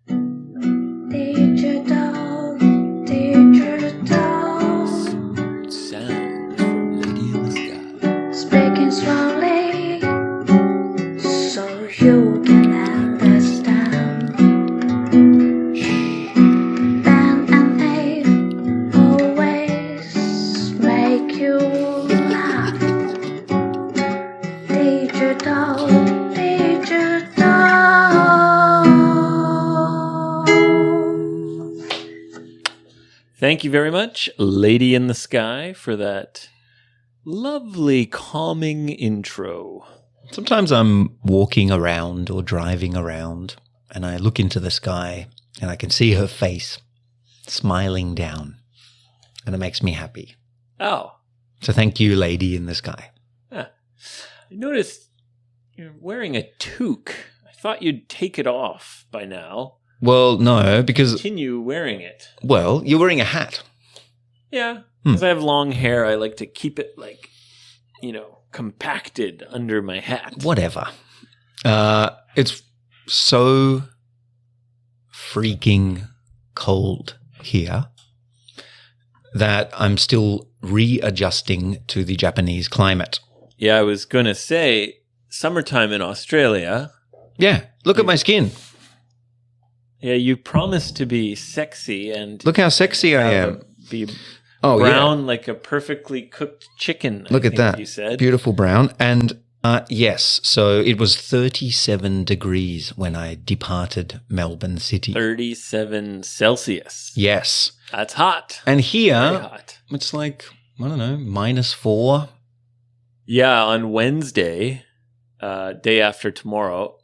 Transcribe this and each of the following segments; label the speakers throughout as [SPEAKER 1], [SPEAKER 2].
[SPEAKER 1] Digital.
[SPEAKER 2] Sounds from Lady in the Sky.
[SPEAKER 1] Speaking slowly, so you can understand. Ben and Abe always make you laugh. Digital.
[SPEAKER 2] Thank you very much, Lady in the Sky, for that lovely, calming intro.
[SPEAKER 3] Sometimes I'm walking around or driving around and I look into the sky and I can see her face smiling down and it makes me happy.
[SPEAKER 2] Oh.
[SPEAKER 3] So thank you, Lady in the Sky.
[SPEAKER 2] I noticed you're wearing a toque. I thought you'd take it off by now.
[SPEAKER 3] Well, no, because...
[SPEAKER 2] Continue wearing it.
[SPEAKER 3] Well, you're wearing a hat.
[SPEAKER 2] Yeah. Because I have long hair, I like to keep it, compacted under my hat.
[SPEAKER 3] Whatever. It's so freaking cold here that I'm still readjusting to the Japanese climate.
[SPEAKER 2] Yeah, I was going to say, summertime in Australia.
[SPEAKER 3] Yeah, look at my skin.
[SPEAKER 2] Yeah, you promised to be sexy and...
[SPEAKER 3] Look how sexy I am.
[SPEAKER 2] Be brown like a perfectly cooked chicken.
[SPEAKER 3] Look at that.
[SPEAKER 2] You said.
[SPEAKER 3] Beautiful brown. And yes, so it was 37 degrees when I departed Melbourne City.
[SPEAKER 2] 37 Celsius.
[SPEAKER 3] Yes.
[SPEAKER 2] That's hot.
[SPEAKER 3] And here,
[SPEAKER 2] very hot.
[SPEAKER 3] It's like, I don't know, -4.
[SPEAKER 2] Yeah, on Wednesday, day after tomorrow,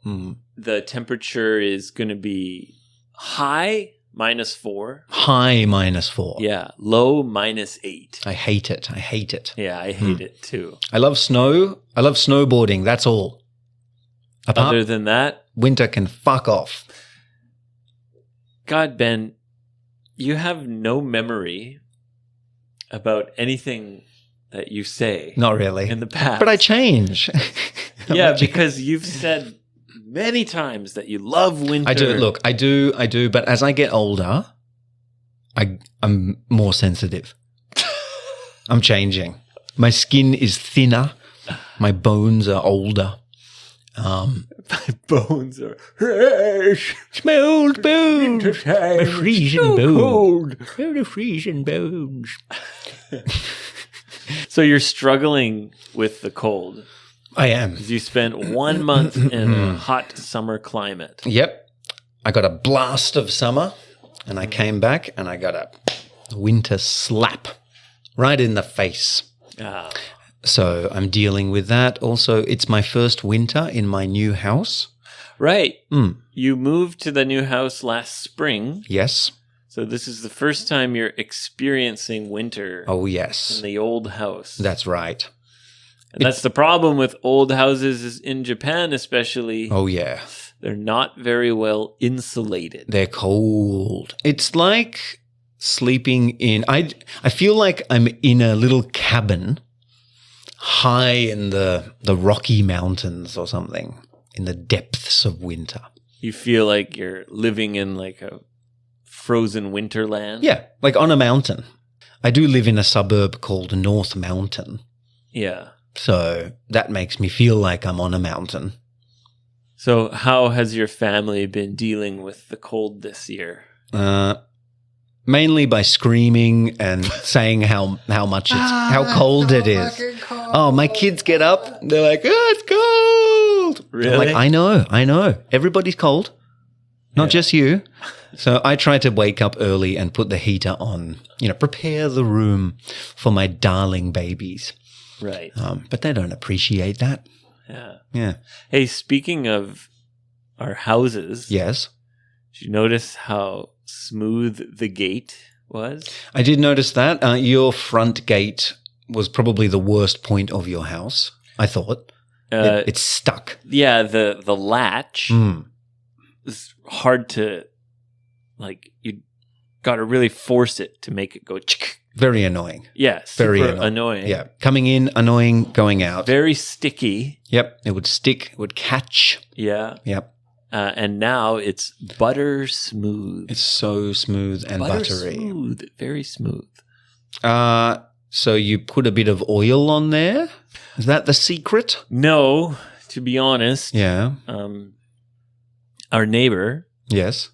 [SPEAKER 2] the temperature is going to be high -4.
[SPEAKER 3] High -4.
[SPEAKER 2] Yeah, low -8.
[SPEAKER 3] I hate it.
[SPEAKER 2] Yeah, I hate it too.
[SPEAKER 3] I love snow. I love snowboarding. That's all.
[SPEAKER 2] Other than that,
[SPEAKER 3] winter can fuck off.
[SPEAKER 2] God, Ben, you have no memory about anything that you say.
[SPEAKER 3] Not really.
[SPEAKER 2] In the past.
[SPEAKER 3] But I change.
[SPEAKER 2] Yeah, because you've said many times that you love winter.
[SPEAKER 3] I do. Look, I do. But as I get older, I'm more sensitive. I'm changing. My skin is thinner. My bones are older.
[SPEAKER 2] My bones are
[SPEAKER 3] my old bones. My freezing
[SPEAKER 2] so
[SPEAKER 3] bones.
[SPEAKER 2] cold.
[SPEAKER 3] The freezing bones.
[SPEAKER 2] So you're struggling with the cold.
[SPEAKER 3] I am.
[SPEAKER 2] Because you spent 1 month in a hot summer climate.
[SPEAKER 3] Yep. I got a blast of summer and I came back and I got a winter slap right in the face.
[SPEAKER 2] Ah.
[SPEAKER 3] So I'm dealing with that. Also, it's my first winter in my new house.
[SPEAKER 2] Right. You moved to the new house last spring.
[SPEAKER 3] Yes.
[SPEAKER 2] So this is the first time you're experiencing winter.
[SPEAKER 3] Oh, yes.
[SPEAKER 2] In the old house.
[SPEAKER 3] That's right.
[SPEAKER 2] And that's the problem with old houses is in Japan especially.
[SPEAKER 3] Oh, yeah.
[SPEAKER 2] They're not very well insulated.
[SPEAKER 3] They're cold. It's like sleeping in... I feel like I'm in a little cabin high in the Rocky Mountains or something, in the depths of winter.
[SPEAKER 2] You feel like you're living in like a frozen winterland?
[SPEAKER 3] Yeah, like on a mountain. I do live in a suburb called North Mountain.
[SPEAKER 2] Yeah.
[SPEAKER 3] So that makes me feel like I'm on a mountain.
[SPEAKER 2] So how has your family been dealing with the cold this year?
[SPEAKER 3] Mainly by screaming and saying how much how cold it is.
[SPEAKER 1] Cold.
[SPEAKER 3] Oh, my kids get up. They're like, oh, it's cold.
[SPEAKER 2] Really?
[SPEAKER 3] I'm like, I know. Everybody's cold. Not just you. So I try to wake up early and put the heater on, prepare the room for my darling babies.
[SPEAKER 2] Right.
[SPEAKER 3] But they don't appreciate that.
[SPEAKER 2] Yeah.
[SPEAKER 3] Yeah.
[SPEAKER 2] Hey, speaking of our houses.
[SPEAKER 3] Yes.
[SPEAKER 2] Did you notice how smooth the gate was?
[SPEAKER 3] I did notice that. Your front gate was probably the worst point of your house, I thought. It's stuck.
[SPEAKER 2] Yeah, the latch is hard to, you got to really force it to make it go chick.
[SPEAKER 3] Very annoying.
[SPEAKER 2] Yeah, super annoying.
[SPEAKER 3] Yeah, coming in, annoying, going out.
[SPEAKER 2] Very sticky.
[SPEAKER 3] Yep, it would stick, it would catch.
[SPEAKER 2] Yeah.
[SPEAKER 3] Yep.
[SPEAKER 2] And now it's butter smooth.
[SPEAKER 3] It's so smooth and
[SPEAKER 2] butter
[SPEAKER 3] buttery.
[SPEAKER 2] smooth, very smooth.
[SPEAKER 3] So you put a bit of oil on there? Is that the secret?
[SPEAKER 2] No, to be honest.
[SPEAKER 3] Yeah.
[SPEAKER 2] Our neighbor,
[SPEAKER 3] Yes.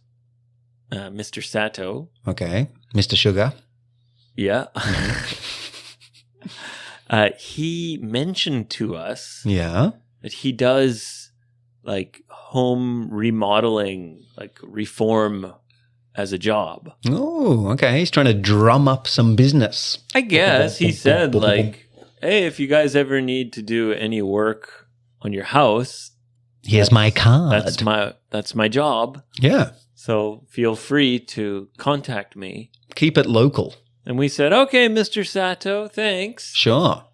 [SPEAKER 2] Mr. Sato.
[SPEAKER 3] Okay. Mr. Sugar.
[SPEAKER 2] Yeah. He mentioned to us
[SPEAKER 3] Yeah.
[SPEAKER 2] that he does like home remodeling, like reform as a job.
[SPEAKER 3] Oh, okay. He's trying to drum up some business.
[SPEAKER 2] I guess he said like, hey, if you guys ever need to do any work on your house,
[SPEAKER 3] Here's my card.
[SPEAKER 2] that's my job.
[SPEAKER 3] Yeah.
[SPEAKER 2] So feel free to contact me.
[SPEAKER 3] Keep it local.
[SPEAKER 2] And we said, okay, Mr. Sato, thanks.
[SPEAKER 3] Sure.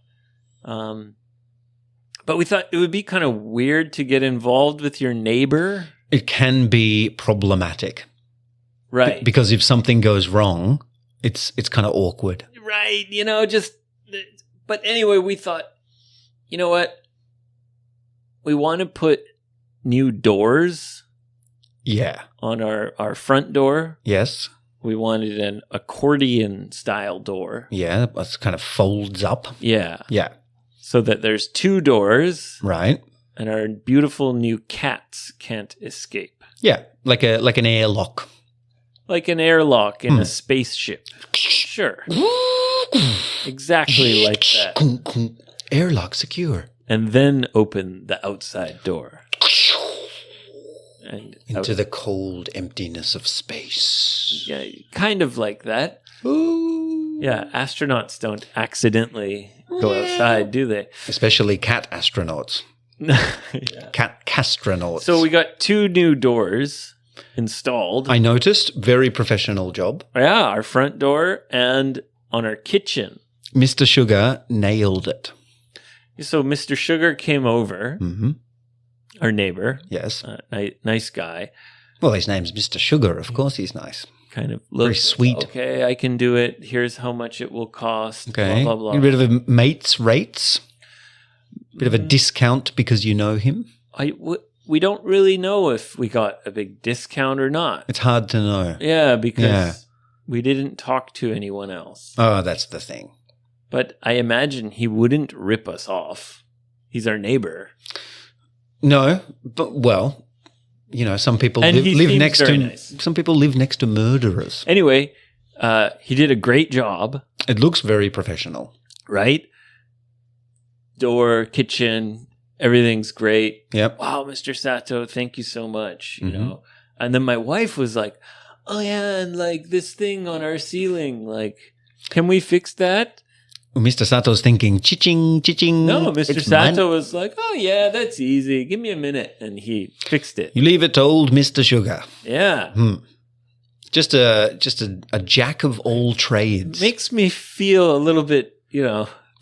[SPEAKER 2] But we thought it would be kind of weird to get involved with your neighbor.
[SPEAKER 3] It can be problematic.
[SPEAKER 2] Right.
[SPEAKER 3] Because if something goes wrong, it's kind of awkward.
[SPEAKER 2] Right. But anyway, we thought, you know what? We want to put new doors
[SPEAKER 3] Yeah.
[SPEAKER 2] on our front door.
[SPEAKER 3] Yes.
[SPEAKER 2] We wanted an accordion style door.
[SPEAKER 3] Yeah. It kind of folds up.
[SPEAKER 2] Yeah.
[SPEAKER 3] Yeah.
[SPEAKER 2] So that there's two doors
[SPEAKER 3] Right.
[SPEAKER 2] and our beautiful new cats can't escape.
[SPEAKER 3] Yeah. Like an airlock.
[SPEAKER 2] Like an airlock in a spaceship. Sure. Exactly like that.
[SPEAKER 3] Airlock secure.
[SPEAKER 2] And then open the outside door. And
[SPEAKER 3] Into the cold emptiness of space.
[SPEAKER 2] yeah, kind of like that.
[SPEAKER 3] Ooh.
[SPEAKER 2] Yeah, astronauts don't accidentally go outside, do they?
[SPEAKER 3] Especially cat astronauts.
[SPEAKER 2] Yeah.
[SPEAKER 3] Cat castronauts.
[SPEAKER 2] So we got two new doors installed.
[SPEAKER 3] I noticed, very professional job.
[SPEAKER 2] Yeah, our front door and on our kitchen.
[SPEAKER 3] Mr. Sugar nailed it.
[SPEAKER 2] So Mr. Sugar came over,
[SPEAKER 3] Mm-hmm.
[SPEAKER 2] our neighbor,
[SPEAKER 3] Yes.
[SPEAKER 2] nice guy,
[SPEAKER 3] Well, his name's Mr. Sugar. Of course he's nice.
[SPEAKER 2] kind of
[SPEAKER 3] Very
[SPEAKER 2] looked,
[SPEAKER 3] sweet.
[SPEAKER 2] okay, I can do it. Here's how much it will cost.
[SPEAKER 3] Okay.
[SPEAKER 2] Blah, blah,
[SPEAKER 3] A
[SPEAKER 2] blah.
[SPEAKER 3] bit of a mate's rates. Bit of a discount because you know him.
[SPEAKER 2] We don't really know if we got a big discount or not.
[SPEAKER 3] It's hard to know.
[SPEAKER 2] Yeah, because
[SPEAKER 3] Yeah.
[SPEAKER 2] we didn't talk to anyone else.
[SPEAKER 3] Oh, that's the thing.
[SPEAKER 2] But I imagine he wouldn't rip us off. He's our neighbor.
[SPEAKER 3] No, but well, some people
[SPEAKER 2] And he
[SPEAKER 3] live
[SPEAKER 2] seems
[SPEAKER 3] next
[SPEAKER 2] very
[SPEAKER 3] to
[SPEAKER 2] nice.
[SPEAKER 3] some people live next to murderers.
[SPEAKER 2] Anyway, he did a great job,
[SPEAKER 3] It looks very professional.
[SPEAKER 2] right? Door, kitchen, everything's great.
[SPEAKER 3] Yep.
[SPEAKER 2] Wow, Mr. Sato, thank you so much. You
[SPEAKER 3] Mhm.
[SPEAKER 2] know. And then my wife was like, oh yeah, and like this thing on our ceiling, like, can we fix that?
[SPEAKER 3] Mr. Sato's thinking, chiching, chiching.
[SPEAKER 2] No, Mr.
[SPEAKER 3] it's
[SPEAKER 2] Sato
[SPEAKER 3] mine.
[SPEAKER 2] was like, oh yeah, that's easy. Give me a minute. And he fixed it.
[SPEAKER 3] You leave it to old Mr. Sugar.
[SPEAKER 2] Yeah.
[SPEAKER 3] Just a jack of all trades.
[SPEAKER 2] Makes me feel a little bit,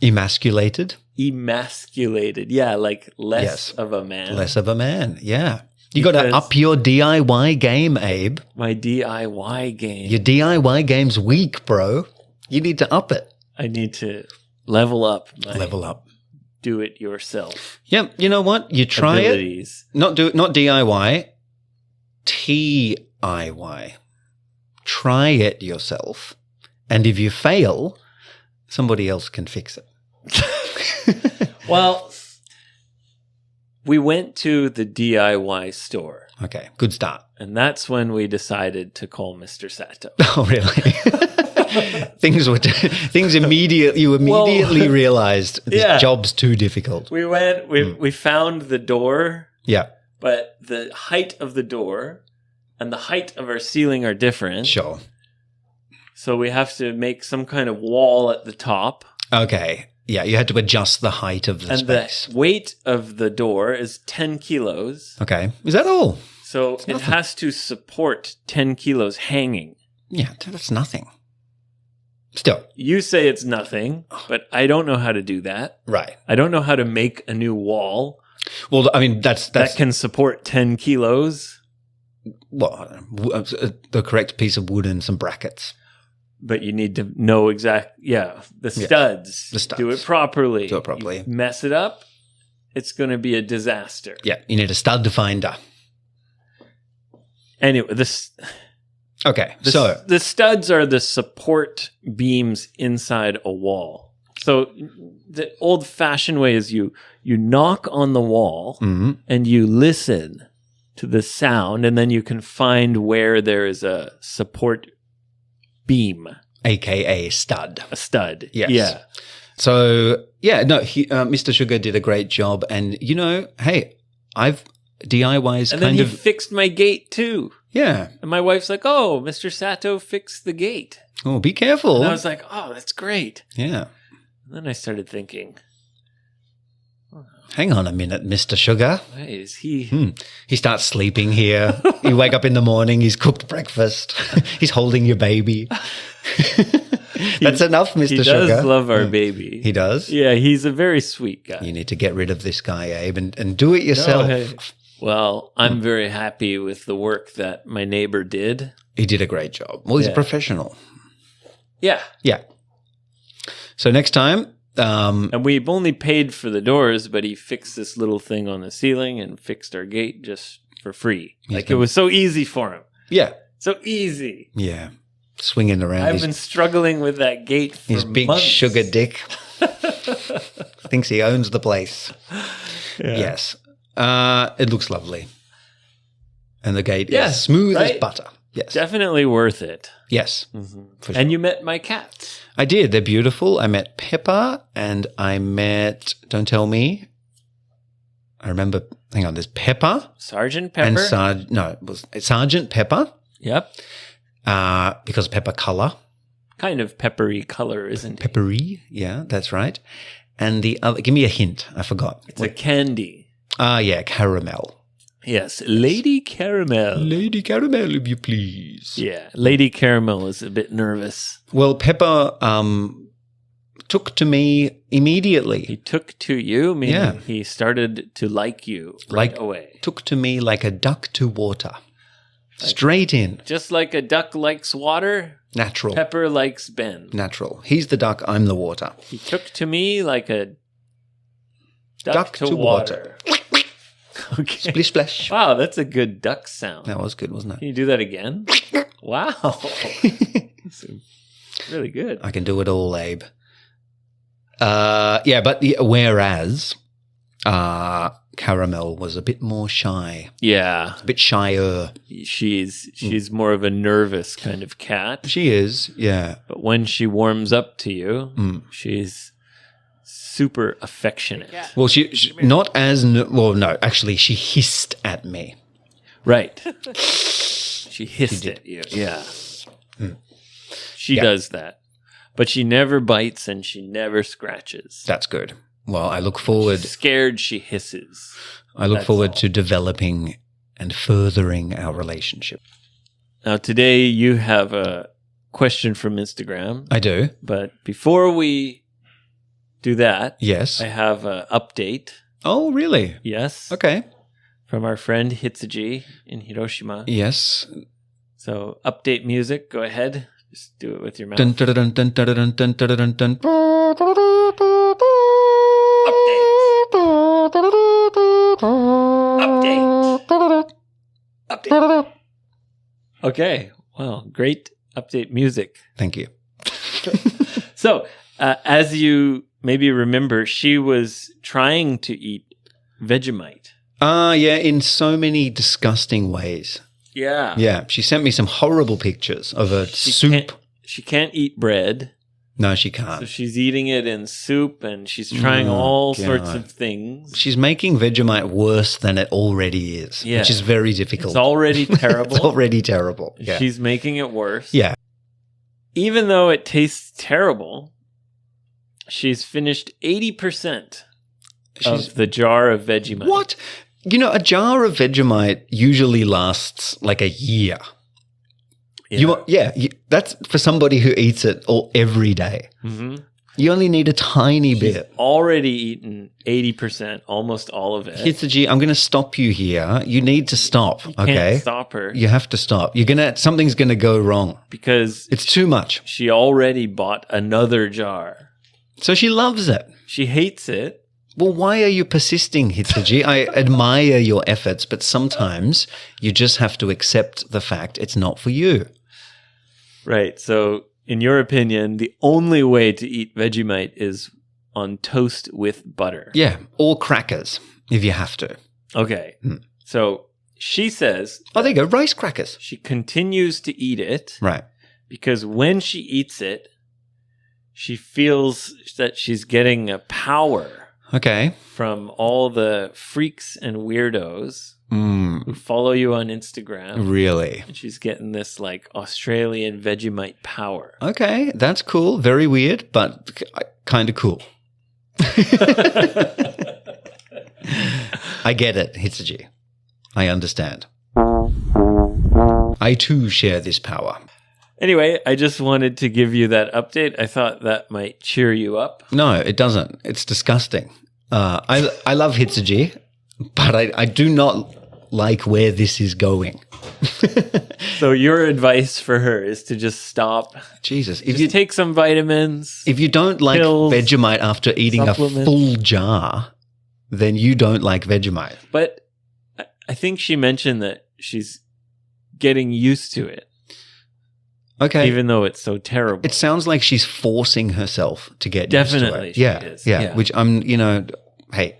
[SPEAKER 3] Emasculated.
[SPEAKER 2] emasculated. Yeah, like less
[SPEAKER 3] Yes.
[SPEAKER 2] of a man.
[SPEAKER 3] Less of a man. Yeah. You got to
[SPEAKER 2] Because-
[SPEAKER 3] up your DIY game, Abe.
[SPEAKER 2] My DIY game.
[SPEAKER 3] Your DIY game's weak, bro. You need to up it.
[SPEAKER 2] I need to level up my
[SPEAKER 3] Level up.
[SPEAKER 2] do it yourself
[SPEAKER 3] Yeah, you know what? You try it.
[SPEAKER 2] abilities.
[SPEAKER 3] Not DIY. TIY. Try it yourself. And if you fail, somebody else can fix it.
[SPEAKER 2] Well, we went to the DIY store,
[SPEAKER 3] Okay, good start.
[SPEAKER 2] and that's when we decided to call Mr. Sato.
[SPEAKER 3] Oh, really? things immediately. You immediately realized this
[SPEAKER 2] Yeah.
[SPEAKER 3] job's too difficult.
[SPEAKER 2] We went. We found the door,
[SPEAKER 3] Yeah,
[SPEAKER 2] but the height of the door and the height of our ceiling are different.
[SPEAKER 3] sure.
[SPEAKER 2] So we have to make some kind of wall at the top.
[SPEAKER 3] Okay. Yeah, you had to adjust the height of the
[SPEAKER 2] And
[SPEAKER 3] space.
[SPEAKER 2] the weight of the door is 10 kilos.
[SPEAKER 3] Okay. Is that all?
[SPEAKER 2] So it
[SPEAKER 3] nothing.
[SPEAKER 2] has to support 10 kilos hanging.
[SPEAKER 3] Yeah, that's nothing. Still,
[SPEAKER 2] You say it's nothing, but I don't know how to do that.
[SPEAKER 3] right.
[SPEAKER 2] I don't know how to make a new wall
[SPEAKER 3] Well, I mean, that's
[SPEAKER 2] that can support 10 kilos,
[SPEAKER 3] the correct piece of wood and some brackets.
[SPEAKER 2] but you need to know the
[SPEAKER 3] Yes,
[SPEAKER 2] studs.
[SPEAKER 3] the studs.
[SPEAKER 2] Do it properly.
[SPEAKER 3] Do it properly.
[SPEAKER 2] You mess it up, it's going to be a disaster.
[SPEAKER 3] Yeah, you need a stud finder.
[SPEAKER 2] Anyway, this
[SPEAKER 3] Okay,
[SPEAKER 2] the studs are the support beams inside a wall. So the old-fashioned way is you knock on the wall and you listen to the sound, and then you can find where there is a support beam,
[SPEAKER 3] AKA stud.
[SPEAKER 2] a stud.
[SPEAKER 3] Yes.
[SPEAKER 2] Yeah.
[SPEAKER 3] So, Mr. Sugar did a great job. And, hey, I've DIYs
[SPEAKER 2] And then
[SPEAKER 3] kind
[SPEAKER 2] he
[SPEAKER 3] of...
[SPEAKER 2] fixed my gate too.
[SPEAKER 3] Yeah.
[SPEAKER 2] And my wife's like, "Oh, Mr. Sato fixed the gate."
[SPEAKER 3] Oh, be careful.
[SPEAKER 2] And I was like, "Oh, that's great."
[SPEAKER 3] Yeah.
[SPEAKER 2] And then I started thinking,
[SPEAKER 3] Hang on a minute, Mr. Sugar.
[SPEAKER 2] "Hey, is he?"
[SPEAKER 3] He starts sleeping here. You wake up in the morning, he's cooked breakfast. He's holding your baby. That's enough, Mr.
[SPEAKER 2] He
[SPEAKER 3] Sugar.
[SPEAKER 2] does love our baby.
[SPEAKER 3] He does?
[SPEAKER 2] Yeah, he's a very sweet guy.
[SPEAKER 3] You need to get rid of this guy, Abe, and do it yourself.
[SPEAKER 2] No, hey. Well, I'm very happy with the work that my neighbor did.
[SPEAKER 3] He did a great job. Well, he's a
[SPEAKER 2] Yeah.
[SPEAKER 3] professional.
[SPEAKER 2] Yeah.
[SPEAKER 3] Yeah. So next time...
[SPEAKER 2] And we've only paid for the doors, but he fixed this little thing on the ceiling and fixed our gate just for free. Like it was so easy for him.
[SPEAKER 3] yeah.
[SPEAKER 2] So easy.
[SPEAKER 3] Yeah. Swinging around
[SPEAKER 2] I've been struggling with that gate for
[SPEAKER 3] his big
[SPEAKER 2] months.
[SPEAKER 3] sugar dick. Thinks he owns the place.
[SPEAKER 2] Yeah.
[SPEAKER 3] Yes. It looks lovely. And the gate
[SPEAKER 2] Yes,
[SPEAKER 3] is smooth as
[SPEAKER 2] right?
[SPEAKER 3] butter. Yes.
[SPEAKER 2] Definitely worth it.
[SPEAKER 3] Yes. For sure.
[SPEAKER 2] And you met my cats.
[SPEAKER 3] I did. They're beautiful. I met Pepper and I met, don't tell me. I remember, hang on, there's Pepper.
[SPEAKER 2] Sergeant Pepper.
[SPEAKER 3] And it was Sergeant Pepper.
[SPEAKER 2] Yep.
[SPEAKER 3] Because pepper color.
[SPEAKER 2] Kind of peppery color, isn't it?
[SPEAKER 3] Peppery. Yeah, that's right. And the other, give me a hint. I forgot.
[SPEAKER 2] It's a candy.
[SPEAKER 3] Yeah, caramel.
[SPEAKER 2] Yes, Lady Caramel.
[SPEAKER 3] Lady Caramel, if you please.
[SPEAKER 2] Yeah, Lady Caramel is a bit nervous.
[SPEAKER 3] Well, Pepper took to me immediately.
[SPEAKER 2] He took to you, meaning
[SPEAKER 3] Yeah.
[SPEAKER 2] he started to like you right away.
[SPEAKER 3] Took to me like a duck to water. Straight in.
[SPEAKER 2] Just like a duck likes water,
[SPEAKER 3] Natural.
[SPEAKER 2] Pepper likes Ben.
[SPEAKER 3] Natural. He's the duck, I'm the water.
[SPEAKER 2] He took to me like a duck to
[SPEAKER 3] water.
[SPEAKER 2] Okay.
[SPEAKER 3] Splish splash.
[SPEAKER 2] Wow, that's a good duck sound.
[SPEAKER 3] That was good, wasn't
[SPEAKER 2] Can
[SPEAKER 3] it?
[SPEAKER 2] you do that again? Wow. That's really good.
[SPEAKER 3] I can do it all, Abe. Whereas Caramel was a bit more shy.
[SPEAKER 2] Yeah.
[SPEAKER 3] A bit shyer.
[SPEAKER 2] She's more of a nervous kind of cat.
[SPEAKER 3] She is, yeah.
[SPEAKER 2] But when she warms up to you, she's super affectionate.
[SPEAKER 3] Well, she not as... no, actually, she hissed at me.
[SPEAKER 2] Right. She hissed at you. Yeah. She does that. But she never bites and she never scratches.
[SPEAKER 3] That's good. Well, I look forward...
[SPEAKER 2] Scared, she hisses.
[SPEAKER 3] I look
[SPEAKER 2] That's
[SPEAKER 3] forward
[SPEAKER 2] all.
[SPEAKER 3] to developing and furthering our relationship.
[SPEAKER 2] Now, today you have a question from Instagram.
[SPEAKER 3] I do.
[SPEAKER 2] But before we do that,
[SPEAKER 3] Yes.
[SPEAKER 2] I have an update.
[SPEAKER 3] Oh, really?
[SPEAKER 2] Yes.
[SPEAKER 3] Okay.
[SPEAKER 2] From our friend Hitsuji in Hiroshima.
[SPEAKER 3] Yes.
[SPEAKER 2] So, update music. Go ahead. Just do it with your mouth.
[SPEAKER 3] Dun, dun, dun, dun, dun, dun, dun, dun, dun, dun.
[SPEAKER 2] Update. Okay. Well, great update music.
[SPEAKER 3] Thank you.
[SPEAKER 2] So, as you maybe remember, she was trying to eat Vegemite.
[SPEAKER 3] Yeah, in so many disgusting ways.
[SPEAKER 2] Yeah.
[SPEAKER 3] Yeah, she sent me some horrible pictures of a soup.
[SPEAKER 2] She can't eat bread.
[SPEAKER 3] No, she
[SPEAKER 2] So
[SPEAKER 3] can't.
[SPEAKER 2] she's eating it in soup and she's trying
[SPEAKER 3] Oh,
[SPEAKER 2] all
[SPEAKER 3] God.
[SPEAKER 2] sorts of things.
[SPEAKER 3] She's making Vegemite worse than it already is,
[SPEAKER 2] Yeah.
[SPEAKER 3] which is very difficult.
[SPEAKER 2] It's already terrible.
[SPEAKER 3] It's already terrible. Yeah.
[SPEAKER 2] She's making it worse.
[SPEAKER 3] Yeah.
[SPEAKER 2] Even though it tastes terrible, she's finished 80% of the jar of Vegemite.
[SPEAKER 3] What? You know, a jar of Vegemite usually lasts like a year.
[SPEAKER 2] Yeah.
[SPEAKER 3] That's for somebody who eats it every day.
[SPEAKER 2] Mm-hmm.
[SPEAKER 3] You only need a tiny bit.
[SPEAKER 2] Already eaten 80%, almost all of it.
[SPEAKER 3] Hitsuji, I'm going to stop you here. You need to stop, okay?
[SPEAKER 2] Can't stop her
[SPEAKER 3] You have to stop. Something's going to go wrong.
[SPEAKER 2] because
[SPEAKER 3] It's too much.
[SPEAKER 2] she already bought another jar.
[SPEAKER 3] So she loves it.
[SPEAKER 2] She hates it,
[SPEAKER 3] Well, why are you persisting, Hitsuji? I admire your efforts, but sometimes you just have to accept the fact it's not for you.
[SPEAKER 2] Right. So, in your opinion, the only way to eat Vegemite is on toast with butter.
[SPEAKER 3] Yeah, or crackers if you have to.
[SPEAKER 2] Okay. So, she says
[SPEAKER 3] Oh, there you go, rice crackers.
[SPEAKER 2] she continues to eat it
[SPEAKER 3] Right.
[SPEAKER 2] because when she eats it, she feels that she's getting a power
[SPEAKER 3] Okay.
[SPEAKER 2] from all the freaks and weirdos who follow you on Instagram.
[SPEAKER 3] Really?
[SPEAKER 2] And she's getting this like Australian Vegemite power.
[SPEAKER 3] Okay, that's cool. Very weird, but kind of cool. I get it, Hitsuji. I understand. I too share this power.
[SPEAKER 2] Anyway, I just wanted to give you that update. I thought that might cheer you up.
[SPEAKER 3] No, it doesn't. It's disgusting. I love Hitsuji, but I do not like where this is going.
[SPEAKER 2] So your advice for her is to just stop.
[SPEAKER 3] Jesus. If
[SPEAKER 2] Just
[SPEAKER 3] you
[SPEAKER 2] take some vitamins.
[SPEAKER 3] if you don't like
[SPEAKER 2] pills,
[SPEAKER 3] Vegemite after eating
[SPEAKER 2] supplements.
[SPEAKER 3] a full jar, then you don't like Vegemite.
[SPEAKER 2] But I think she mentioned that she's getting used to it,
[SPEAKER 3] Okay.
[SPEAKER 2] even though it's so terrible.
[SPEAKER 3] It sounds like she's forcing herself to get
[SPEAKER 2] Definitely
[SPEAKER 3] used to it.
[SPEAKER 2] she is.
[SPEAKER 3] Yeah.
[SPEAKER 2] Yeah.
[SPEAKER 3] Which hey,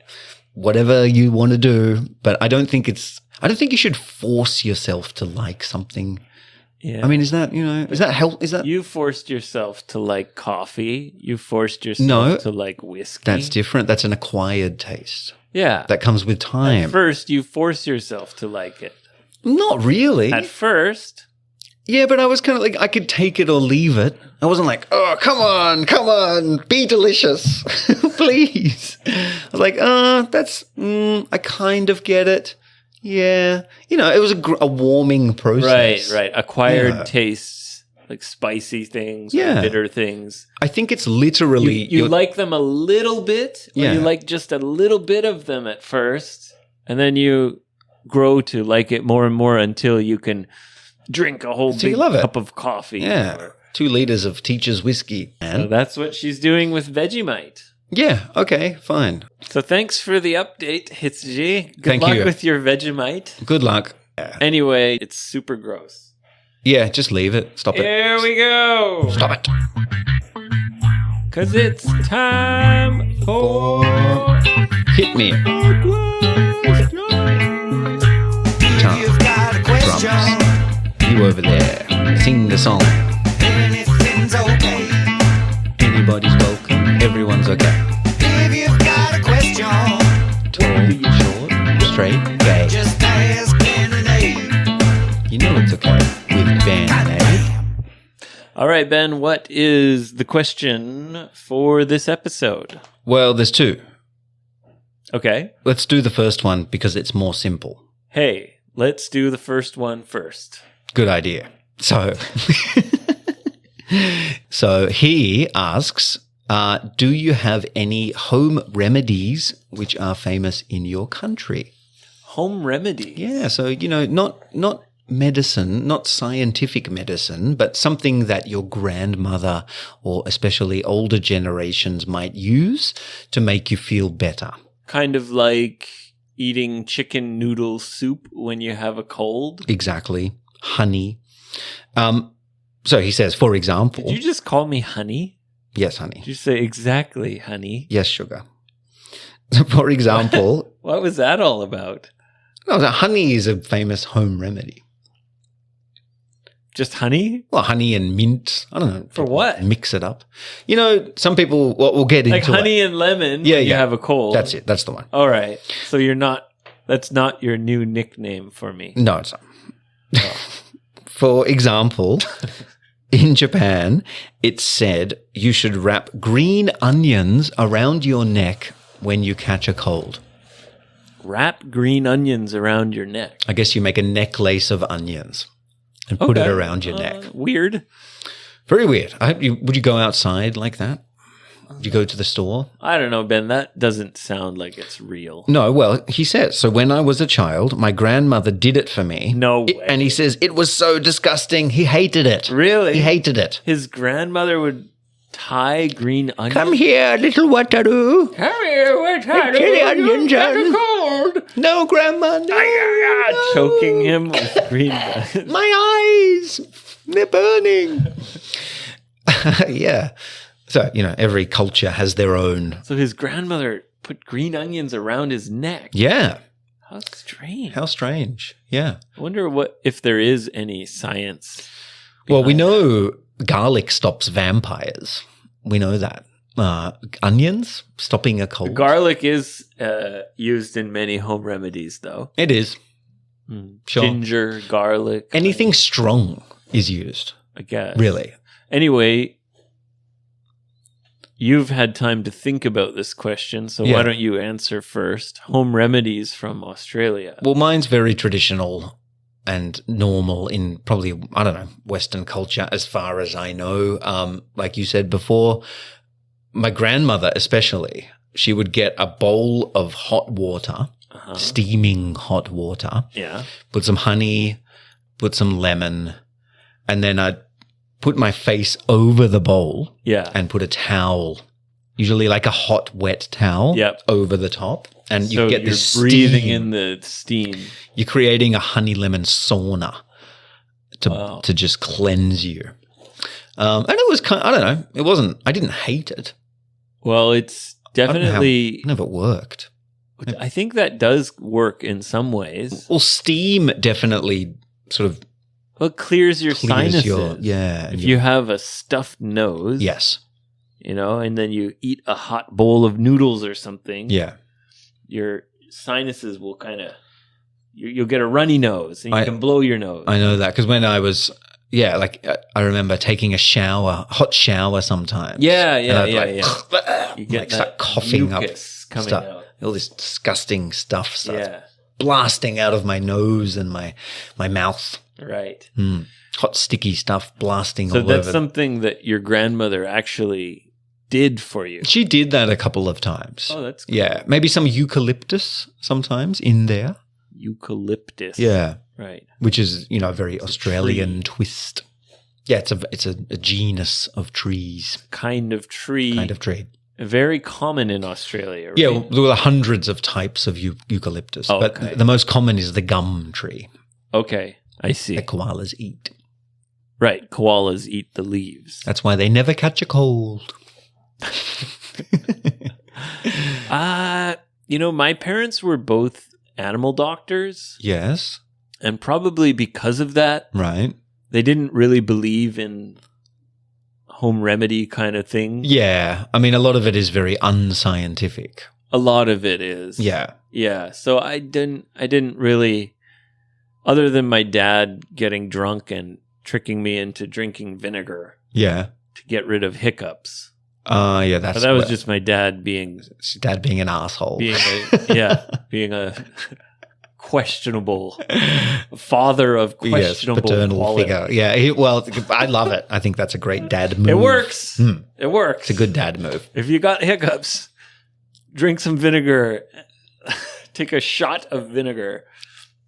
[SPEAKER 3] whatever you want to do, but I don't think you should force yourself to like something.
[SPEAKER 2] Yeah.
[SPEAKER 3] I mean, is that help? Is that
[SPEAKER 2] You forced yourself to like coffee. You forced yourself
[SPEAKER 3] No.
[SPEAKER 2] to like whiskey.
[SPEAKER 3] that's different? That's an acquired taste
[SPEAKER 2] Yeah.
[SPEAKER 3] that comes with
[SPEAKER 2] At
[SPEAKER 3] time.
[SPEAKER 2] first, you force yourself to like it.
[SPEAKER 3] Not really.
[SPEAKER 2] At first,
[SPEAKER 3] Yeah, but I was kind of like, I could take it or leave it. I wasn't like, oh, come on, be delicious, please. I was like, I kind of get it. Yeah. It was a warming process.
[SPEAKER 2] right. Acquired
[SPEAKER 3] Yeah.
[SPEAKER 2] tastes, like spicy things,
[SPEAKER 3] Yeah.
[SPEAKER 2] or bitter things.
[SPEAKER 3] I think it's literally.
[SPEAKER 2] You like them a little bit, or
[SPEAKER 3] Yeah.
[SPEAKER 2] you like just a little bit of them at first, and then you grow to like it more and more until you can drink a whole
[SPEAKER 3] So you
[SPEAKER 2] big
[SPEAKER 3] love it.
[SPEAKER 2] cup of coffee.
[SPEAKER 3] Yeah. 2 liters of teacher's whiskey.
[SPEAKER 2] So that's what she's doing with Vegemite.
[SPEAKER 3] Yeah. Okay. Fine.
[SPEAKER 2] So thanks for the update, Hitsuji. Good
[SPEAKER 3] Thank
[SPEAKER 2] luck
[SPEAKER 3] you.
[SPEAKER 2] with your Vegemite.
[SPEAKER 3] Good luck.
[SPEAKER 2] Anyway, it's super gross.
[SPEAKER 3] Yeah. Just leave it. Stop it.
[SPEAKER 2] Here we go.
[SPEAKER 3] Stop it.
[SPEAKER 2] Because it's time for
[SPEAKER 3] Hit me. Guitar.
[SPEAKER 4] You've got a question,
[SPEAKER 3] Drums. You over there. Sing the song.
[SPEAKER 4] anything's okay.
[SPEAKER 3] Anybody's welcome. Everyone's okay.
[SPEAKER 4] If you've got a question,
[SPEAKER 3] Tall, short, straight, gay.
[SPEAKER 4] just ask Ben and Abe.
[SPEAKER 3] You know it's okay with Ben and Abe.
[SPEAKER 2] All right, Ben, what is the question for this episode?
[SPEAKER 3] Well, there's 2.
[SPEAKER 2] Okay.
[SPEAKER 3] Let's do the first one because it's more simple.
[SPEAKER 2] Hey, let's do the first one first.
[SPEAKER 3] Good idea. So, so he asks, do you have any home remedies which are famous in your country?
[SPEAKER 2] Home remedy.
[SPEAKER 3] Yeah, so, not medicine, not scientific medicine, but something that your grandmother or especially older generations might use to make you feel better.
[SPEAKER 2] Kind of like eating chicken noodle soup when you have a cold.
[SPEAKER 3] Exactly. Honey. So he says, for example.
[SPEAKER 2] Did you just call me honey?
[SPEAKER 3] Yes, honey.
[SPEAKER 2] Did you say exactly honey?
[SPEAKER 3] Yes, sugar. For example.
[SPEAKER 2] What was that all about?
[SPEAKER 3] No, honey is a famous home remedy.
[SPEAKER 2] Just honey?
[SPEAKER 3] Well, honey and mint. I don't know.
[SPEAKER 2] For what?
[SPEAKER 3] Mix it up. Some people, we'll get into
[SPEAKER 2] Like honey and lemon
[SPEAKER 3] Yeah,
[SPEAKER 2] when you
[SPEAKER 3] yeah.
[SPEAKER 2] have a cold.
[SPEAKER 3] That's it. That's the one.
[SPEAKER 2] All right. So that's not your new nickname for me.
[SPEAKER 3] No, it's not. For example, in Japan, it said you should wrap green onions around your neck when you catch a cold.
[SPEAKER 2] Wrap green onions around your neck.
[SPEAKER 3] I guess you make a necklace of onions and put it
[SPEAKER 2] Okay.
[SPEAKER 3] around your neck.
[SPEAKER 2] Weird.
[SPEAKER 3] Very weird. Would you go outside like that? Would you go to the store?
[SPEAKER 2] I don't know, Ben. That doesn't sound like it's real.
[SPEAKER 3] No, well, he says, so when I was a child, my grandmother did it for me.
[SPEAKER 2] No way.
[SPEAKER 3] And he says, it was so disgusting. He hated it.
[SPEAKER 2] Really?
[SPEAKER 3] He hated it.
[SPEAKER 2] His grandmother would Thai green onion.
[SPEAKER 3] Come here, little Wataru.
[SPEAKER 2] Come here, what
[SPEAKER 3] Chili onions on.
[SPEAKER 2] cold.
[SPEAKER 3] No, Grandma, no.
[SPEAKER 2] Choking him with green onions.
[SPEAKER 3] My eyes, they're burning. Yeah. So, every culture has their own.
[SPEAKER 2] So his grandmother put green onions around his neck.
[SPEAKER 3] Yeah.
[SPEAKER 2] How strange.
[SPEAKER 3] How strange. Yeah.
[SPEAKER 2] I wonder if there is any science.
[SPEAKER 3] Well, we
[SPEAKER 2] behind
[SPEAKER 3] know garlic stops vampires. We know that. Onions, stopping a cold.
[SPEAKER 2] Garlic is used in many home remedies, though.
[SPEAKER 3] It is. Sure.
[SPEAKER 2] Ginger, garlic.
[SPEAKER 3] Anything strong is used.
[SPEAKER 2] I guess.
[SPEAKER 3] Really.
[SPEAKER 2] Anyway, you've had time to think about this question, so
[SPEAKER 3] Yeah.
[SPEAKER 2] why don't you answer first? Home remedies from Australia.
[SPEAKER 3] Well, mine's very traditional and normal in probably, I don't know, Western culture as far as I know. Like you said before, my grandmother especially, she would get a bowl of hot water, steaming hot water,
[SPEAKER 2] Yeah.
[SPEAKER 3] put some honey, put some lemon, and then I'd put my face over the bowl
[SPEAKER 2] Yeah.
[SPEAKER 3] and put a towel, usually like a hot, wet towel,
[SPEAKER 2] Yep.
[SPEAKER 3] over the top. And
[SPEAKER 2] So
[SPEAKER 3] you get
[SPEAKER 2] you're
[SPEAKER 3] this
[SPEAKER 2] breathing
[SPEAKER 3] steam.
[SPEAKER 2] in the steam.
[SPEAKER 3] You're creating a honey lemon sauna
[SPEAKER 2] Wow.
[SPEAKER 3] to just cleanse you. And it was I don't know. It wasn't, I didn't hate it.
[SPEAKER 2] Well, it's
[SPEAKER 3] I don't know how-
[SPEAKER 2] definitely,
[SPEAKER 3] it never worked.
[SPEAKER 2] I think that does work in some ways.
[SPEAKER 3] Well, steam definitely sort of
[SPEAKER 2] Well, it clears your
[SPEAKER 3] clears
[SPEAKER 2] sinuses.
[SPEAKER 3] yeah. and
[SPEAKER 2] If you have a stuffed nose,
[SPEAKER 3] yes.
[SPEAKER 2] and then you eat a hot bowl of noodles or something,
[SPEAKER 3] Yeah.
[SPEAKER 2] your sinuses will kind of, you'll get a runny nose and you can blow your nose.
[SPEAKER 3] I know that because when I was, I remember taking a hot shower sometimes.
[SPEAKER 2] Yeah,
[SPEAKER 3] And
[SPEAKER 2] yeah,
[SPEAKER 3] I'd
[SPEAKER 2] yeah. You get
[SPEAKER 3] start
[SPEAKER 2] that
[SPEAKER 3] coughing
[SPEAKER 2] mucus
[SPEAKER 3] up
[SPEAKER 2] coming
[SPEAKER 3] stuff.
[SPEAKER 2] out.
[SPEAKER 3] All this disgusting stuff starts
[SPEAKER 2] Yeah,
[SPEAKER 3] blasting out of my nose and my mouth.
[SPEAKER 2] right.
[SPEAKER 3] Hot sticky stuff blasting
[SPEAKER 2] So
[SPEAKER 3] all
[SPEAKER 2] that's
[SPEAKER 3] over.
[SPEAKER 2] something that your grandmother actually did for you.
[SPEAKER 3] She did that a couple of times.
[SPEAKER 2] Oh, that's cool.
[SPEAKER 3] Yeah, maybe some eucalyptus sometimes in there.
[SPEAKER 2] Eucalyptus.
[SPEAKER 3] Yeah,
[SPEAKER 2] Right.
[SPEAKER 3] which is a very Australian
[SPEAKER 2] tree.
[SPEAKER 3] twist. Yeah, it's a genus of trees,
[SPEAKER 2] Kind of tree.
[SPEAKER 3] kind of tree.
[SPEAKER 2] Very common in Australia, right?
[SPEAKER 3] Yeah, well, there were hundreds of types of eucalyptus,
[SPEAKER 2] Oh,
[SPEAKER 3] but
[SPEAKER 2] okay.
[SPEAKER 3] the most common is the gum tree
[SPEAKER 2] Okay, I see.
[SPEAKER 3] that koalas eat.
[SPEAKER 2] Right, koalas eat the leaves.
[SPEAKER 3] That's why they never catch a cold.
[SPEAKER 2] My parents were both animal doctors,
[SPEAKER 3] Yes,
[SPEAKER 2] and probably because of that,
[SPEAKER 3] right.
[SPEAKER 2] they didn't really believe in home remedy kind of thing.
[SPEAKER 3] Yeah, I mean, a lot of it is very unscientific.
[SPEAKER 2] A lot of it is.
[SPEAKER 3] Yeah.
[SPEAKER 2] Yeah. So I didn't really, other than my dad getting drunk and tricking me into drinking vinegar
[SPEAKER 3] Yeah.
[SPEAKER 2] to get rid of hiccups.
[SPEAKER 3] Yeah,
[SPEAKER 2] But that was just my dad being
[SPEAKER 3] dad being an asshole.
[SPEAKER 2] being a questionable father of questionable
[SPEAKER 3] paternal
[SPEAKER 2] quality.
[SPEAKER 3] figure. Yeah, I love it. I think that's a great dad move.
[SPEAKER 2] It works. It works.
[SPEAKER 3] It's a good dad move.
[SPEAKER 2] If you got hiccups, drink some vinegar, take a shot of vinegar,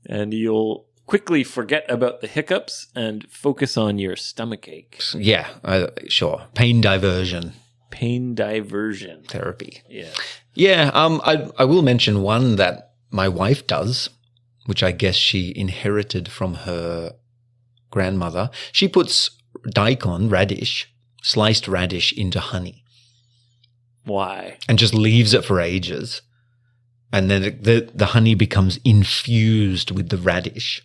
[SPEAKER 2] and you'll quickly forget about the hiccups and focus on your stomach ache.
[SPEAKER 3] Yeah, sure. Pain diversion
[SPEAKER 2] Pain diversion.
[SPEAKER 3] therapy.
[SPEAKER 2] Yeah.
[SPEAKER 3] Yeah, I will mention one that my wife does, which I guess she inherited from her grandmother. She puts daikon, sliced radish into honey
[SPEAKER 2] Why?
[SPEAKER 3] and just leaves it for ages. And then the honey becomes infused with the radish.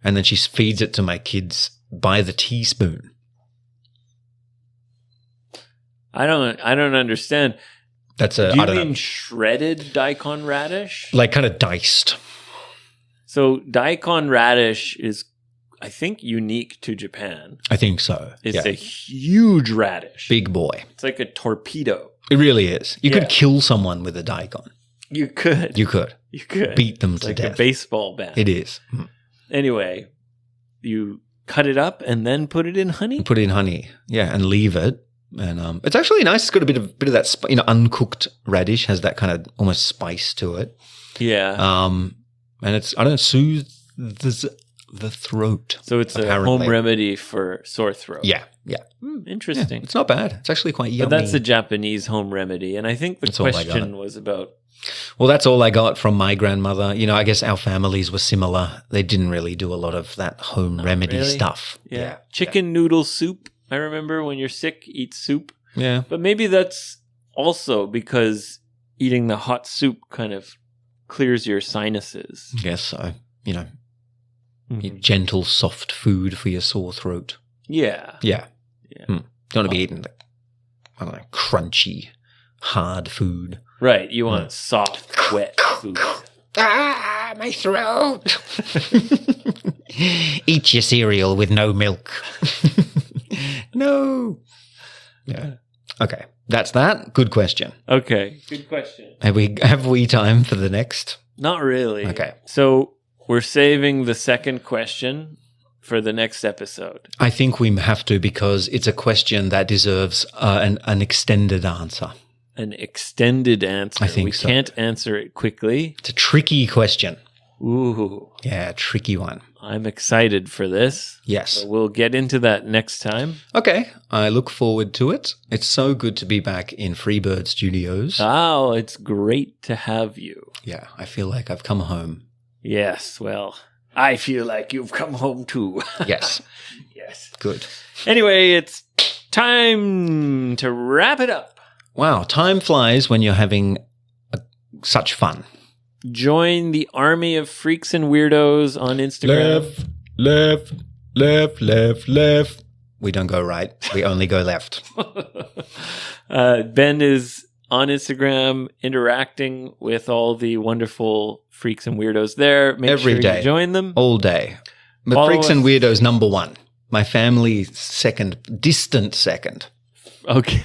[SPEAKER 3] And then she feeds it to my kids by the teaspoon.
[SPEAKER 2] I don't understand.
[SPEAKER 3] That's
[SPEAKER 2] Do
[SPEAKER 3] I
[SPEAKER 2] you
[SPEAKER 3] don't
[SPEAKER 2] mean
[SPEAKER 3] know,
[SPEAKER 2] shredded daikon radish?
[SPEAKER 3] like kind of diced.
[SPEAKER 2] So daikon radish is, I think, unique to Japan.
[SPEAKER 3] I think so.
[SPEAKER 2] It's
[SPEAKER 3] yeah.
[SPEAKER 2] a huge radish.
[SPEAKER 3] Big boy.
[SPEAKER 2] It's like a torpedo.
[SPEAKER 3] It really is. You
[SPEAKER 2] Yeah.
[SPEAKER 3] could kill someone with a daikon.
[SPEAKER 2] You could.
[SPEAKER 3] You could
[SPEAKER 2] You could.
[SPEAKER 3] beat them
[SPEAKER 2] It's
[SPEAKER 3] to
[SPEAKER 2] like a
[SPEAKER 3] death.
[SPEAKER 2] baseball bat.
[SPEAKER 3] It is.
[SPEAKER 2] Anyway, you cut it up and then put it in honey?
[SPEAKER 3] You put it in honey, yeah, and leave it. And it's actually nice. It's got a bit of that, uncooked radish has that kind of almost spice to it.
[SPEAKER 2] Yeah.
[SPEAKER 3] And it's, I don't know, soothes the throat.
[SPEAKER 2] So it's a
[SPEAKER 3] apparently.
[SPEAKER 2] home remedy for sore throat.
[SPEAKER 3] Yeah, yeah.
[SPEAKER 2] Interesting.
[SPEAKER 3] It's not bad. It's actually quite yummy.
[SPEAKER 2] But that's a Japanese home remedy. And I think the
[SPEAKER 3] That's all I got.
[SPEAKER 2] question was about
[SPEAKER 3] Well, that's all I got from my grandmother. You know, I guess our families were similar. They didn't really do a lot of that home remedy
[SPEAKER 2] really?
[SPEAKER 3] stuff.
[SPEAKER 2] chicken noodle soup. I remember when you're sick, eat soup.
[SPEAKER 3] Yeah.
[SPEAKER 2] But maybe that's also because eating the hot soup kind of clears your sinuses.
[SPEAKER 3] I guess so. You know,
[SPEAKER 2] Mhm.
[SPEAKER 3] gentle, soft food for your sore throat.
[SPEAKER 2] Yeah.
[SPEAKER 3] Yeah.
[SPEAKER 2] Yeah.
[SPEAKER 3] Don't want to be eating, I don't know, crunchy, hard food.
[SPEAKER 2] Right. You want soft, wet food.
[SPEAKER 3] Ah, my throat. Eat your cereal with no milk. No. Yeah. Okay. That's that. Good question.
[SPEAKER 2] Okay. Good question.
[SPEAKER 3] Have we time for the next?
[SPEAKER 2] Not really.
[SPEAKER 3] Okay.
[SPEAKER 2] So we're saving the second question for the next episode.
[SPEAKER 3] I think we have to because it's a question that deserves an extended answer.
[SPEAKER 2] An extended answer.
[SPEAKER 3] I think
[SPEAKER 2] we
[SPEAKER 3] so.
[SPEAKER 2] can't answer it quickly.
[SPEAKER 3] It's a tricky question.
[SPEAKER 2] Ooh.
[SPEAKER 3] Yeah, tricky one.
[SPEAKER 2] I'm excited for this.
[SPEAKER 3] Yes.
[SPEAKER 2] So we'll get into that next time.
[SPEAKER 3] Okay. I look forward to it. It's so good to be back in Freebird Studios.
[SPEAKER 2] Oh, it's great to have you.
[SPEAKER 3] Yeah, I feel like I've come home.
[SPEAKER 2] Yes, well, I feel like you've come home too.
[SPEAKER 3] Yes.
[SPEAKER 2] Yes.
[SPEAKER 3] Good.
[SPEAKER 2] Anyway, it's time to wrap it up.
[SPEAKER 3] Wow, time flies when you're having such fun.
[SPEAKER 2] Join the army of freaks and weirdos on Instagram.
[SPEAKER 3] left. We don't go right. We only go left.
[SPEAKER 2] Ben is on Instagram interacting with all the wonderful freaks and weirdos there. Make
[SPEAKER 3] Every
[SPEAKER 2] sure
[SPEAKER 3] day.
[SPEAKER 2] you join them.
[SPEAKER 3] All day. But
[SPEAKER 2] Follow
[SPEAKER 3] Freaks and
[SPEAKER 2] us.
[SPEAKER 3] Weirdos number one. My family second, distant second.
[SPEAKER 2] Okay.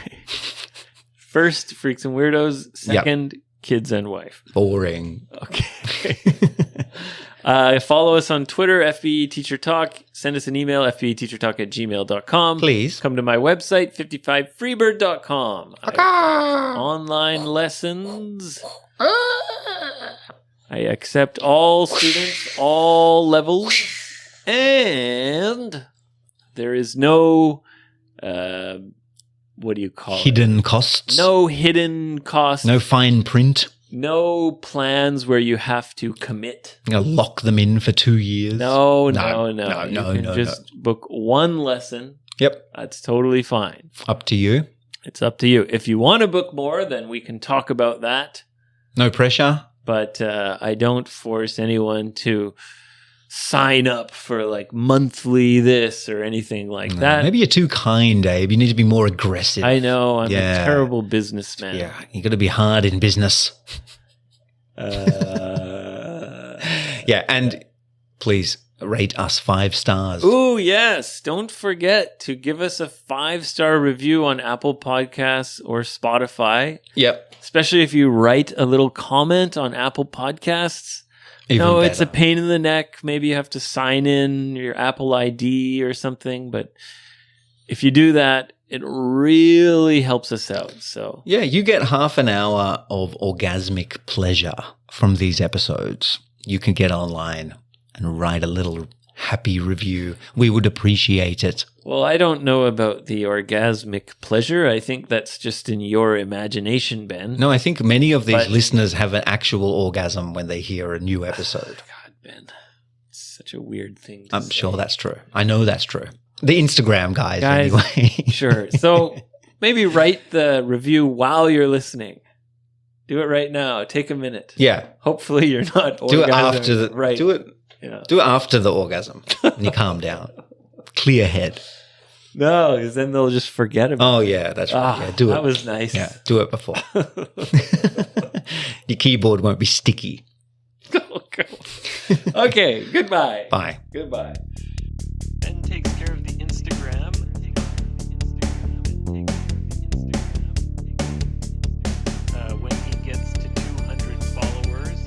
[SPEAKER 2] First, freaks and weirdos. Second, kids and wife.
[SPEAKER 3] Boring.
[SPEAKER 2] Okay. Follow us on Twitter, FBE Teacher Talk. Send us an email, fbeteachertalk@gmail.com.
[SPEAKER 3] Please.
[SPEAKER 2] Come to my website, 55freebird.com. Online lessons. I accept all students, all levels. And there is no, what do you call it?
[SPEAKER 3] Hidden costs.
[SPEAKER 2] No hidden costs.
[SPEAKER 3] No fine print.
[SPEAKER 2] No plans where you have to commit.
[SPEAKER 3] You know, lock them in for 2 years.
[SPEAKER 2] No.
[SPEAKER 3] No,
[SPEAKER 2] You can just book one lesson.
[SPEAKER 3] Yep.
[SPEAKER 2] That's totally fine.
[SPEAKER 3] Up to you.
[SPEAKER 2] It's up to you. If you want to book more, then we can talk about that.
[SPEAKER 3] No pressure.
[SPEAKER 2] But I don't force anyone to sign up for like monthly this or anything like that.
[SPEAKER 3] Maybe you're too kind, Abe. You need to be more aggressive.
[SPEAKER 2] I know. I'm
[SPEAKER 3] Yeah.
[SPEAKER 2] a terrible businessman.
[SPEAKER 3] Yeah, you got to be hard in business. Yeah, and please rate us 5 stars.
[SPEAKER 2] Ooh, yes. Don't forget to give us a 5-star review on Apple Podcasts or Spotify,
[SPEAKER 3] Yep.
[SPEAKER 2] especially if you write a little comment on Apple Podcasts.
[SPEAKER 3] Even
[SPEAKER 2] No, it's a
[SPEAKER 3] better.
[SPEAKER 2] pain in the neck. Maybe you have to sign in your Apple ID or something. But if you do that, it really helps us out. So
[SPEAKER 3] Yeah, you get half an hour of orgasmic pleasure from these episodes. You can get online and write a little happy review. We would appreciate it.
[SPEAKER 2] well, I don't know about the orgasmic pleasure. I think that's just in your imagination, Ben.
[SPEAKER 3] No, I think many of these
[SPEAKER 2] But-
[SPEAKER 3] listeners have an actual orgasm when they hear a new episode.
[SPEAKER 2] God, Ben. It's such a weird thing to
[SPEAKER 3] I'm
[SPEAKER 2] say.
[SPEAKER 3] sure that's true. I know that's true. The Instagram guys
[SPEAKER 2] Guys,
[SPEAKER 3] anyway.
[SPEAKER 2] Sure. So maybe write the review while you're listening. Do it right now. Take a minute.
[SPEAKER 3] Yeah.
[SPEAKER 2] Hopefully you're not
[SPEAKER 3] Do it
[SPEAKER 2] orgasming
[SPEAKER 3] after the
[SPEAKER 2] right.
[SPEAKER 3] do it
[SPEAKER 2] Yeah.
[SPEAKER 3] do it after the orgasm. And you calm down. Clear head.
[SPEAKER 2] No, because then they'll just forget about
[SPEAKER 3] Oh yeah, that's right. Yeah, do it.
[SPEAKER 2] That was nice.
[SPEAKER 3] Yeah, do it before. Your keyboard won't be sticky.
[SPEAKER 2] Okay, goodbye.
[SPEAKER 3] Bye.
[SPEAKER 2] Goodbye. Ben takes care of the Instagram. When he gets to 200 followers,